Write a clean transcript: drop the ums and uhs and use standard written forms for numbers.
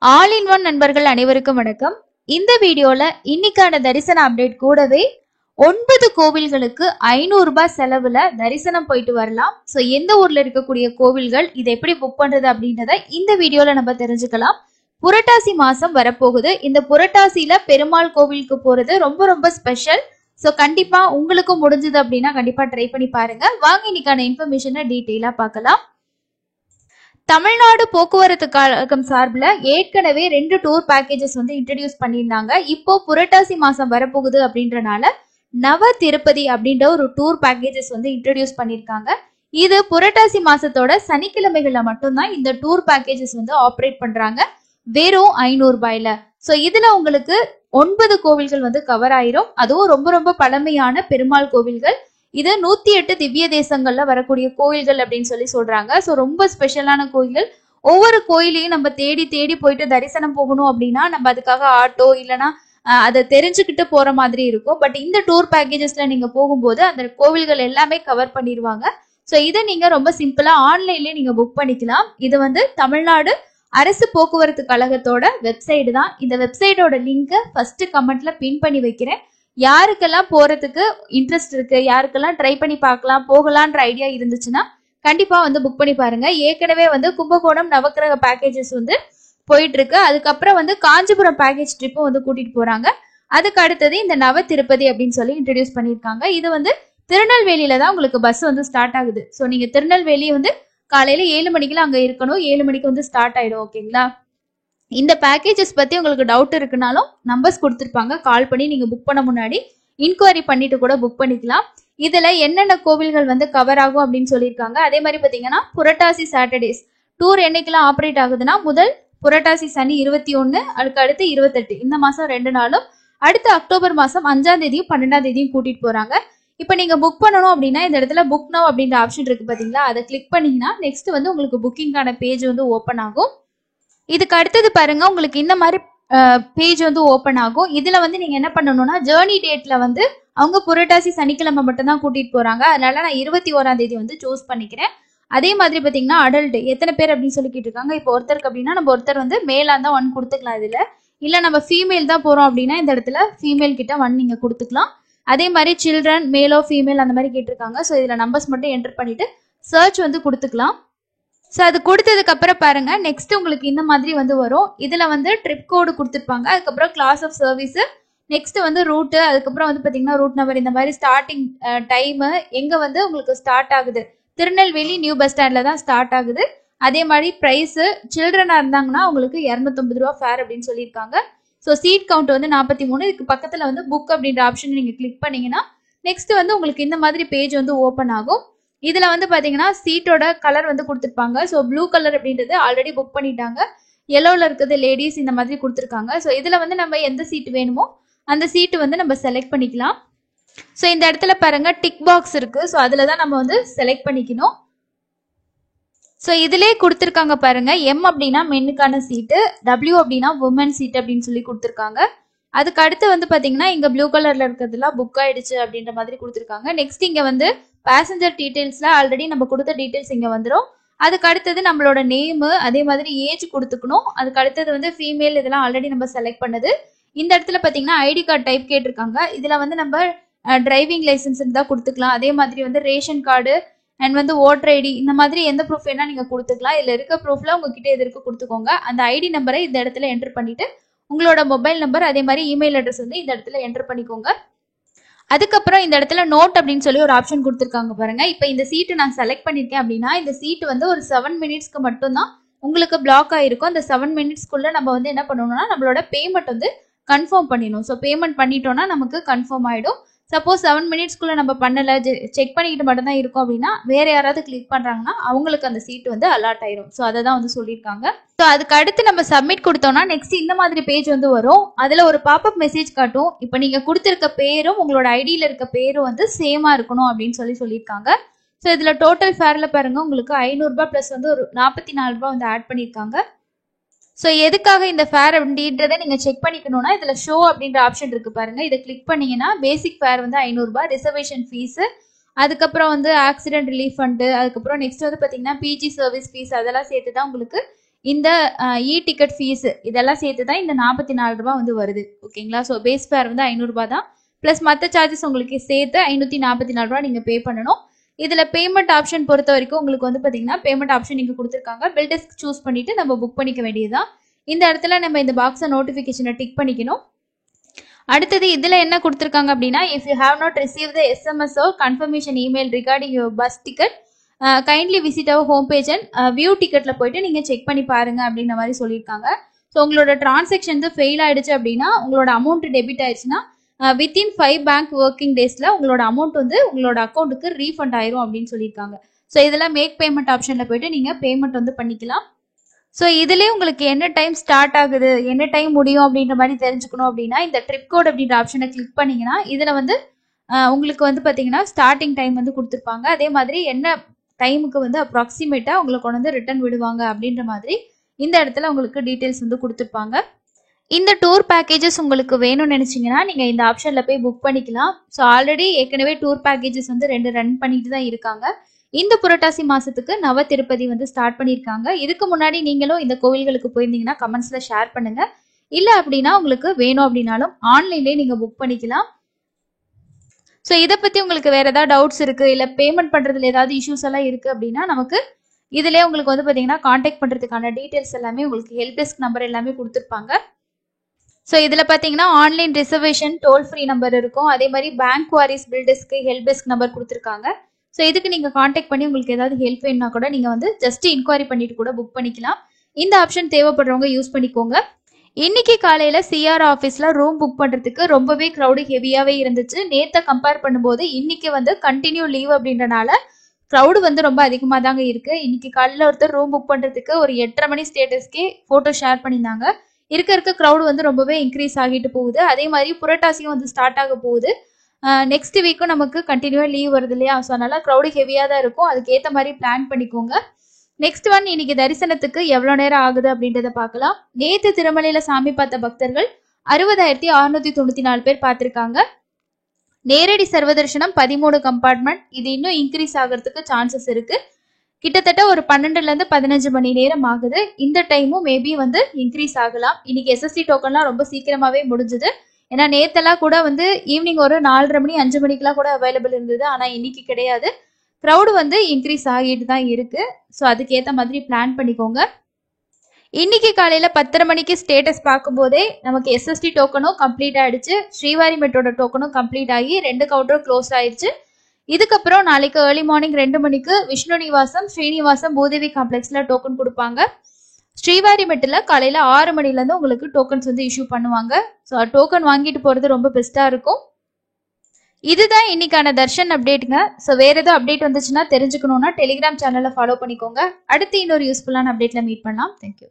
All in one நண்பர்கள் அனைவருக்கும் வணக்கம். இந்த வீடியோல இன்னைக்கான தரிசன அப்டேட் கூடவே 9 கோவில்களுக்கு 500 ரூபாய் செலவுல தரிசனம் போயிட்டு வரலாம். சோ எந்த ஊர்ல இருக்கக்கூடிய கோவில்கள், இதை எப்படி புக் பண்றது அப்படின்றத இந்த வீடியோல நம்ம தெரிஞ்சுக்கலாம். புரட்டாசி மாசம் வரப்போகுது. இந்த புரட்டாசியில பெருமாள் கோவிலுக்கு போறது ரொம்ப ரொம்ப ஸ்பெஷல். சோ கண்டிப்பா உங்களுக்கும் முடிஞ்சது அப்படின்னா கண்டிப்பா ட்ரை பண்ணி பாருங்க. வாங்க இன்னைக்கான இன்ஃபர்மேஷனை டீட்டெயிலா பார்க்கலாம். தமிழ்நாடு போக்குவரத்து கழகம் சார்பில் ஏற்கனவே 2 டூர் பேக்கேஜஸ் வந்து இன்ட்ரடியூஸ் பண்ணியிருந்தாங்க. இப்போ புரட்டாசி மாசம் வரப்போகுது அப்படின்றனால நவ திருப்பதி அப்படின்ற ஒரு டூர் பேக்கேஜஸ் வந்து இன்ட்ரடியூஸ் பண்ணியிருக்காங்க. இது புரட்டாசி மாசத்தோட சனிக்கிழமைகள்ல மட்டும்தான் இந்த டூர் பேக்கேஜஸ் வந்து ஆப்ரேட் பண்றாங்க, வெறும் 500 ரூபாயில. ஸோ இதுல உங்களுக்கு 9 கோவில்கள் வந்து கவர் ஆயிரும். அதுவும் ரொம்ப ரொம்ப பழமையான பெருமாள் கோவில்கள். இது 108 திவ்ய தேசங்கள்ல வரக்கூடிய கோயில்கள் அப்படின்னு சொல்றாங்க. ஸோ ரொம்ப ஸ்பெஷலான கோயில்கள். ஒவ்வொரு கோயிலையும் நம்ம தேடி தேடி போயிட்டு தரிசனம் போகணும் அப்படின்னா நம்ம அதுக்காக ஆட்டோ இல்லைன்னா அதை தெரிஞ்சுக்கிட்டு போற மாதிரி இருக்கும். பட் இந்த டூர் பேக்கேஜஸ்ல நீங்க போகும்போது அந்த கோவில்கள் எல்லாமே கவர் பண்ணிடுவாங்க. ஸோ இதை நீங்க ரொம்ப சிம்பிளா ஆன்லைன்லயே நீங்க புக் பண்ணிக்கலாம். இது வந்து தமிழ்நாடு அரசு போக்குவரத்து கழகத்தோட வெப்சைட் தான். இந்த வெப்சைட்டோட லிங்கை ஃபர்ஸ்ட் கமெண்ட்ல பின் பண்ணி வைக்கிறேன். யாருக்கெல்லாம் போறதுக்கு இன்ட்ரெஸ்ட் இருக்கு, யாருக்கெல்லாம் ட்ரை பண்ணி பார்க்கலாம் போகலான்ற ஐடியா இருந்துச்சுன்னா கண்டிப்பா வந்து புக் பண்ணி பாருங்க. ஏற்கனவே வந்து கும்பகோணம் நவக்கிரக பேக்கேஜஸ் வந்து போயிட்டு இருக்கு. அதுக்கப்புறம் வந்து காஞ்சிபுரம் பேக்கேஜ் ட்ரிப்பும் வந்து கூட்டிட்டு போறாங்க. அதுக்கு அடுத்தது இந்த நவ திருப்பதி அப்படின்னு சொல்லி இன்ட்ரடியூஸ் பண்ணியிருக்காங்க. இது வந்து திருநெல்வேலியில தான் உங்களுக்கு பஸ் வந்து ஸ்டார்ட் ஆகுது. ஸோ நீங்க திருநெல்வேலி வந்து காலையில 7 மணிக்கெல்லாம் அங்க இருக்கணும். 7 மணிக்கு வந்து ஸ்டார்ட் ஆயிடும். ஓகேங்களா? இந்த பேக்கேஜஸ் பத்தி உங்களுக்கு டவுட் இருக்குனாலும் நம்பர்ஸ் கொடுத்துருப்பாங்க, கால் பண்ணி நீங்க புக் பண்ண முன்னாடி இன்கொயரி பண்ணிட்டு கூட புக் பண்ணிக்கலாம். இதுல என்னென்ன கோவில்கள் வந்து கவர் ஆகும் அப்படின்னு சொல்லியிருக்காங்க. அதே மாதிரி பாத்தீங்கன்னா புரட்டாசி சாட்டர்டேஸ் டூர் என்னைக்கெல்லாம் ஆப்ரேட் ஆகுதுன்னா முதல் புரட்டாசி சனி 21, அதுக்கு அடுத்து 28, இந்த மாசம் 2 நாளும், அடுத்து அக்டோபர் மாசம் 5ஆம் தேதியும் 12ஆம் தேதியும் கூட்டிட்டு போறாங்க. இப்ப நீங்க புக் பண்ணணும் அப்படின்னா இந்த இடத்துல புக் நவ் அப்படின்ற ஆப்ஷன் இருக்கு பாத்தீங்களா, அதை கிளிக் பண்ணீங்கன்னா நெக்ஸ்ட் வந்து உங்களுக்கு புக்கிங்கான பேஜ் வந்து ஓப்பன் ஆகும். இதுக்கு அடுத்தது பாருங்க, உங்களுக்கு இந்த மாதிரி பேஜ் வந்து ஓப்பன் ஆகும். இதுல வந்து நீங்க என்ன பண்ணணும்னா ஜேர்னி டேட்ல வந்து அவங்க புரட்டாசி சனிக்கிழமை மட்டும் தான் கூட்டிட்டு போறாங்க. அதனால நான் 21ஆம் தேதி வந்து சூஸ் பண்ணிக்கிறேன். அதே மாதிரி பாத்தீங்கன்னா அடல்ட் எத்தனை பேர் அப்படின்னு சொல்லி கேட்டிருக்காங்க. இப்போ ஒருத்தருக்கு அப்படின்னா நம்ம ஒருத்தர் வந்து மேலா இருந்தா 1 கொடுத்துக்கலாம். இதுல இல்ல நம்ம ஃபீமேல் தான் போறோம் அப்படின்னா இந்த இடத்துல ஃபீமேல் கிட்ட 1 நீங்க கொடுத்துக்கலாம். அதே மாதிரி சில்ட்ரன் மேலோ ஃபீமேல் அந்த மாதிரி கேட்டிருக்காங்க. ஸோ இதுல நம்பர்ஸ் மட்டும் என்டர் பண்ணிட்டு சர்ச் வந்து கொடுத்துக்கலாம். ஸோ அது கொடுத்ததுக்கு அப்புறம் பாருங்க, நெக்ஸ்ட் உங்களுக்கு இந்த மாதிரி வந்து வரும். இதுல வந்து ட்ரிப் கோடு கொடுத்துருப்பாங்க, அதுக்கப்புறம் கிளாஸ் ஆஃப் சர்வீஸ், நெக்ஸ்ட் வந்து ரூட்டு, அதுக்கப்புறம் வந்து பாத்தீங்கன்னா ரூட் நம்பர், இந்த மாதிரி ஸ்டார்டிங் டைம் எங்க வந்து உங்களுக்கு ஸ்டார்ட் ஆகுது, திருநெல்வேலி நியூ பஸ் ஸ்டாண்ட்ல தான் ஸ்டார்ட் ஆகுது. அதே மாதிரி பிரைஸ், சில்ட்ரனா இருந்தாங்கன்னா உங்களுக்கு 250 ரூபா ஃபேர் அப்படின்னு சொல்லியிருக்காங்க. ஸோ சீட் கவுண்ட் வந்து 43. இதுக்கு பக்கத்துல வந்து புக் அப்படின்ற ஆப்ஷன் நீங்க கிளிக் பண்ணீங்கன்னா நெக்ஸ்ட் வந்து உங்களுக்கு இந்த மாதிரி பேஜ் வந்து ஓப்பன் ஆகும். இதுல வந்து பாத்தீங்கன்னா சீட்டோட கலர் வந்து கொடுத்துருப்பாங்க. ஸோ ப்ளூ கலர் அப்படின்றது ஆல்ரெடி புக் பண்ணிட்டாங்க. எல்லோல இருக்கிறது லேடிஸ், இந்த மாதிரி கொடுத்துருக்காங்க. ஸோ இதுல வந்து நம்ம எந்த சீட் வேணுமோ அந்த சீட்டு வந்து நம்ம செலக்ட் பண்ணிக்கலாம். ஸோ இந்த இடத்துல பாருங்க டிக் பாக்ஸ் இருக்கு. ஸோ அதுலதான் நம்ம வந்து செலக்ட் பண்ணிக்கணும். ஸோ இதுலேயே கொடுத்துருக்காங்க பாருங்க, எம் அப்படின்னா மென்னுக்கான சீட்டு, டபிள்யூ அப்படின்னா உமன் சீட் அப்படின்னு சொல்லி கொடுத்துருக்காங்க. அதுக்கு அடுத்து வந்து பாத்தீங்கன்னா இங்க ப்ளூ கலர்ல இருக்கிறதுலாம் புக் ஆயிடுச்சு அப்படின்ற மாதிரி கொடுத்துருக்காங்க. நெக்ஸ்ட் இங்க வந்து பேசஞ்சர் டீடைல்ஸ்ல ஆல்ரெடி நம்ம கொடுத்த டீடைல்ஸ் இங்க வந்துடும். அதுக்கு அடுத்தது நம்மளோட நேம், அதே மாதிரி ஏஜ் கொடுத்துக்கணும். அதுக்கு அடுத்தது வந்து ஃபீமேல், இதெல்லாம் ஆல்ரெடி நம்ம செலக்ட் பண்ணது. இந்த இடத்துல பாத்தீங்கன்னா ஐடி கார்டு டைப் கேட்டிருக்காங்க. இதுல வந்து நம்ம டிரைவிங் லைசன்ஸ் இருந்தா கொடுத்துக்கலாம். அதே மாதிரி வந்து ரேஷன் கார்டு அண்ட் வந்து ஓட்டர் ஐடி, இந்த மாதிரி எந்த ப்ரூஃப் வேணா நீங்க கொடுத்துக்கலாம். இதுல இருக்க ப்ரூஃப்ல உங்ககிட்ட எது இருக்கு கொடுத்துக்கோங்க. அந்த ஐடி நம்பரை இந்த இடத்துல என்டர் பண்ணிட்டு உங்களோட மொபைல் நம்பர், அதே மாதிரி இமெயில் அட்ரஸ் வந்து இந்த இடத்துல என்டர் பண்ணிக்கோங்க. அதுக்கப்புறம் இந்த இடத்துல நோட் அப்படின்னு சொல்லி ஒரு ஆப்ஷன் கொடுத்துருக்காங்க பாருங்க. இப்போ இந்த சீட்டு நான் செலக்ட் பண்ணிருக்கேன் அப்படின்னா இந்த சீட்டு வந்து ஒரு 7 மினிட்ஸ்க்கு மட்டும்தான் உங்களுக்கு பிளாக் ஆயிருக்கும். அந்த 7 மினிட்ஸ்க்குள்ள நம்ம வந்து என்ன பண்ணணும்னா நம்மளோட பேமெண்ட் வந்து கன்ஃபார்ம் பண்ணிடணும். ஸோ பேமெண்ட் பண்ணிட்டோம்னா நமக்கு கன்ஃபார்ம் ஆயிடும். சப்போஸ் 7 மினிட்ஸ்க்குள்ள நம்ம பண்ணல, செக் பண்ணிக்கிட்டு மட்டும் தான் இருக்கும் அப்படின்னா வேற யாராவது கிளிக் பண்றாங்கன்னா அவங்களுக்கு அந்த சீட் வந்து அலாட் ஆயிரும். ஸோ அதை தான் வந்து சொல்லியிருக்காங்க. ஸோ அதுக்கு அடுத்து நம்ம சப்மிட் கொடுத்தோம்னா நெக்ஸ்ட் இந்த மாதிரி பேஜ் வந்து வரும். அதுல ஒரு பாப்அப் மெசேஜ் காட்டும். இப்போ நீங்க கொடுத்துருக்க பேரும் உங்களோட ஐடியில இருக்க பேரும் வந்து சேமா இருக்கணும் அப்படின்னு சொல்லியிருக்காங்க. ஸோ இதுல டோட்டல் ஃபேர்ல பாருங்க உங்களுக்கு 500 ரூபாய் பிளஸ் வந்து ஒரு 44 ரூபாய் வந்து ஆட் பண்ணியிருக்காங்க. ஸோ எதுக்காக இந்த ஃபேர் அப்படின்றத நீங்க செக் பண்ணிக்கணும்னா இதுல ஷோ அப்படின்ற ஆப்ஷன் இருக்கு பாருங்க. இதை கிளிக் பண்ணீங்கன்னா பேசிக் ஃபேர் வந்து 500 ரூபாய், ரிசர்வேஷன் ஃபீஸ், அதுக்கப்புறம் வந்து ஆக்சிடென்ட் ரிலீஃப் ஃபண்டு, அதுக்கப்புறம் நெக்ஸ்ட் வந்து பாத்தீங்கன்னா பிஜி சர்வீஸ் ஃபீஸ், அதெல்லாம் சேர்த்து தான் உங்களுக்கு இந்த இ டிக்கெட் ஃபீஸ் இதெல்லாம் சேர்த்து தான் இந்த 44 ரூபாய் வந்து வருது. ஓகேங்களா? ஸோ பேஸ் ஃபேர் வந்து 500 ரூபாய் தான். ப்ளஸ் மற்ற சார்ஜஸ் உங்களுக்கு சேர்த்து 544 ரூபாய் நீங்கள் பே பண்ணணும். இதில் பேமெண்ட் ஆப்ஷன் பொறுத்த வரைக்கும் உங்களுக்கு வந்து பார்த்தீங்கன்னா பேமெண்ட் ஆப்ஷன் நீங்கள் கொடுத்துருக்காங்க. பில் டெஸ்க் சூஸ் பண்ணிவிட்டு நம்ம புக் பண்ணிக்க வேண்டியதுதான். இந்த இடத்துல நம்ம இந்த பாக்ஸை நோட்டிஃபிகேஷனை டிக் பண்ணிக்கணும். அடுத்தது இதில் என்ன கொடுத்துருக்காங்க அப்படின்னா, if you have not receive the SMS or confirmation email regarding your bus ticket kindly visit our home page and view டிக்கெட்டில் போயிட்டு நீங்கள் செக் பண்ணி பாருங்க அப்படின்ற மாதிரி சொல்லியிருக்காங்க. ஸோ உங்களோட டிரான்சாக்ஷன் வந்து ஃபெயில் ஆயிடுச்சு அப்படின்னா, உங்களோட அமௌண்ட் டெபிட் ஆயிடுச்சுன்னா வித்தின் 5 பேங்க் ஒர்க்கிங் டேஸில் உங்களோட அமௌண்ட் வந்து உங்களோட அக்கௌண்ட்டுக்கு ரீஃபண்ட் ஆயிரும் அப்படின்னு சொல்லியிருக்காங்க. ஸோ இதெல்லாம் மேக் பேமெண்ட் ஆப்ஷனில் போயிட்டு நீங்கள் பேமெண்ட் வந்து பண்ணிக்கலாம். ஸோ இதுலேயே உங்களுக்கு என்ன டைம் ஸ்டார்ட் ஆகுது, என்ன டைம் முடியும் அப்படின்ற மாதிரி தெரிஞ்சுக்கணும் அப்படின்னா, இந்த ட்ரிப் கோட் அப்படின்ற ஆப்ஷனை கிளிக் பண்ணிங்கன்னா இதில் வந்து உங்களுக்கு வந்து பார்த்தீங்கன்னா ஸ்டார்டிங் டைம் வந்து கொடுத்துருப்பாங்க. அதே மாதிரி என்ன டைமுக்கு வந்து அப்ராக்சிமேட்டாக உங்களுக்கு கொண்டு வந்து ரிட்டர்ன் விடுவாங்க அப்படின்ற மாதிரி இந்த இடத்துல உங்களுக்கு டீட்டெயில்ஸ் வந்து கொடுத்துருப்பாங்க. இந்த டூர் பேக்கேஜஸ் உங்களுக்கு வேணும்னு நினச்சிங்கன்னா நீங்கள் இந்த ஆப்ஷனில் போய் புக் பண்ணிக்கலாம். ஸோ ஆல்ரெடி ஏற்கனவே டூர் பேக்கேஜஸ் வந்து 2 ரன் பண்ணிட்டு தான் இருக்காங்க. இந்த புரட்டாசி மாதத்துக்கு நவ திருப்பதி வந்து ஸ்டார்ட் பண்ணியிருக்காங்க. இதுக்கு முன்னாடி நீங்களும் இந்த கோவில்களுக்கு போயிருந்தீங்கன்னா கமெண்ட்ஸில் ஷேர் பண்ணுங்கள். இல்லை அப்படின்னா உங்களுக்கு வேணும் அப்படின்னாலும் ஆன்லைன்லேயே நீங்கள் புக் பண்ணிக்கலாம். ஸோ இதை பற்றி உங்களுக்கு வேறு ஏதாவது டவுட்ஸ் இருக்குது, இல்லை பேமெண்ட் பண்ணுறதுல ஏதாவது இஷ்யூஸ் எல்லாம் இருக்குது அப்படின்னா நமக்கு இதிலே உங்களுக்கு வந்து பார்த்தீங்கன்னா காண்டாக்ட் பண்ணுறதுக்கான டீட்டெயில்ஸ் எல்லாமே உங்களுக்கு ஹெல்ப் டெஸ்க் நம்பர் எல்லாமே கொடுத்துருப்பாங்க. ஸோ இதில் பார்த்தீங்கன்னா online reservation toll free number இருக்கும். அதே மாதிரி bank queries bill desk help desk number கொடுத்துருக்காங்க. ஸோ இதுக்கு நீங்கள் காண்டாக்ட் பண்ணி உங்களுக்கு ஏதாவது ஹெல்ப் வேணும்னா கூட நீங்கள் வந்து ஜஸ்ட் இன்கொயரி பண்ணிட்டு கூட புக் பண்ணிக்கலாம். இந்த ஆப்ஷன் தேவைப்படுறவங்க யூஸ் பண்ணிக்கோங்க. இன்னைக்கு காலையில் சிஆர் ஆஃபீஸில் ரூம் புக் பண்ணுறதுக்கு ரொம்பவே க்ரௌடு ஹெவியாகவே இருந்துச்சு. நேற்றை கம்பேர் பண்ணும்போது இன்னைக்கு வந்து கண்டினியூ லீவ் அப்படின்றனால க்ரௌடு வந்து ரொம்ப அதிகமாக தாங்க இருக்குது. இன்னைக்கு காலையில் ஒருத்தர் ரூம் புக் பண்ணுறதுக்கு ஒரு 8:30 மணி ஸ்டேட்டஸ்க்கே ஃபோட்டோ ஷேர் பண்ணியிருந்தாங்க. இருக்க க்ரௌடு வந்து ரொம்பவே இன்க்ரீஸ் ஆகிட்டு போகுது. அதே மாதிரி புரட்டாசியும் வந்து ஸ்டார்ட் ஆக போகுது. நெக்ஸ்ட் வீக்கும் நமக்கு கண்டினியூவாக லீவ் வருது இல்லையா? ஸோ அதனால் க்ரௌடு ஹெவியாக தான் இருக்கும். அதுக்கேற்ற மாதிரி பிளான் பண்ணிக்கோங்க. நெக்ஸ்ட் ஒன், இன்னைக்கு தரிசனத்துக்கு எவ்வளோ நேரம் ஆகுது அப்படின்றத பார்க்கலாம். நேற்று திருமலையில் சாமி பார்த்த பக்தர்கள் 60,694 பேர் பார்த்துருக்காங்க. நேரடி சர்வதர்ஷனம் 13 கம்பார்ட்மெண்ட். இது இன்னும் இன்க்ரீஸ் ஆகிறதுக்கு சான்சஸ் இருக்குது. கிட்டத்தட்ட ஒரு 12லேருந்து 15 மணி நேரம் ஆகுது. இந்த டைமும் மேபி வந்து இன்க்ரீஸ் ஆகலாம். இன்னைக்கு எஸ்எஸ்டி டோக்கன்லாம் ரொம்ப சீக்கிரமாகவே முடிஞ்சுது. ஏன்னா நேத்தெல்லாம் கூட வந்து ஈவினிங் ஒரு 4:30 மணி 5 மணிக்கெலாம் கூட அவைலபிள் இருந்தது. ஆனால் இன்னைக்கு கிடையாது. க்ரௌடு வந்து இன்க்ரீஸ் ஆகிட்டு தான் இருக்கு. ஸோ அதுக்கேற்ற மாதிரி பிளான் பண்ணிக்கோங்க. இன்னைக்கு காலையில் 10:30 மணிக்கு ஸ்டேட்டஸ் பார்க்கும்போதே நமக்கு எஸ்எஸ்டி டோக்கனும் கம்ப்ளீட் ஆயிடுச்சு. ஸ்ரீவாரி மெட்ரோட டோக்கனும் கம்ப்ளீட் ஆகி 2 கவுண்டரும் க்ளோஸ் ஆயிடுச்சு. இதுக்கப்புறம் நாளைக்கு ஏர்லி மார்னிங் 2 மணிக்கு விஷ்ணு நிவாசம் ஸ்ரீனிவாசம் பூதேவி காம்ப்ளெக்ஸில் டோக்கன் கொடுப்பாங்க. ஸ்ரீவாரி மெட்டில் காலையில் 6 மணிலேருந்து உங்களுக்கு டோக்கன்ஸ் வந்து இஷ்யூ பண்ணுவாங்க. ஸோ டோக்கன் வாங்கிட்டு போகிறது ரொம்ப பெஸ்ட்டாக இருக்கும். இதுதான் இன்னைக்கான தர்ஷன் அப்டேட்டுங்க. ஸோ வேறு எதுவும் அப்டேட் வந்துச்சுன்னா தெரிஞ்சுக்கணுன்னா டெலிகிராம் சேனலை ஃபாலோ பண்ணிக்கோங்க. அடுத்து இன்னொரு யூஸ்ஃபுல்லான அப்டேட்டில் மீட் பண்ணலாம். தேங்க்யூ.